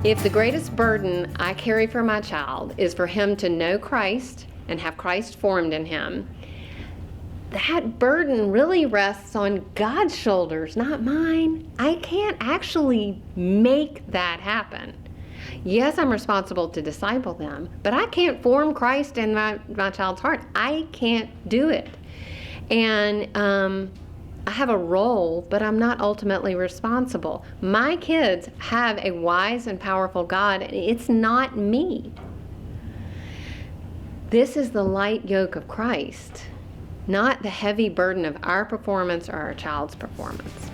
If the greatest burden I carry for my child is for him to know Christ and have Christ formed in him, that burden really rests on God's shoulders, not mine. I can't actually make that happen. Yes, I'm responsible to disciple them, but I can't form Christ in my child's heart. I can't do it. And I have a role, but I'm not ultimately responsible. My kids have a wise and powerful God, and it's not me. This is the light yoke of Christ, not the heavy burden of our performance or our child's performance.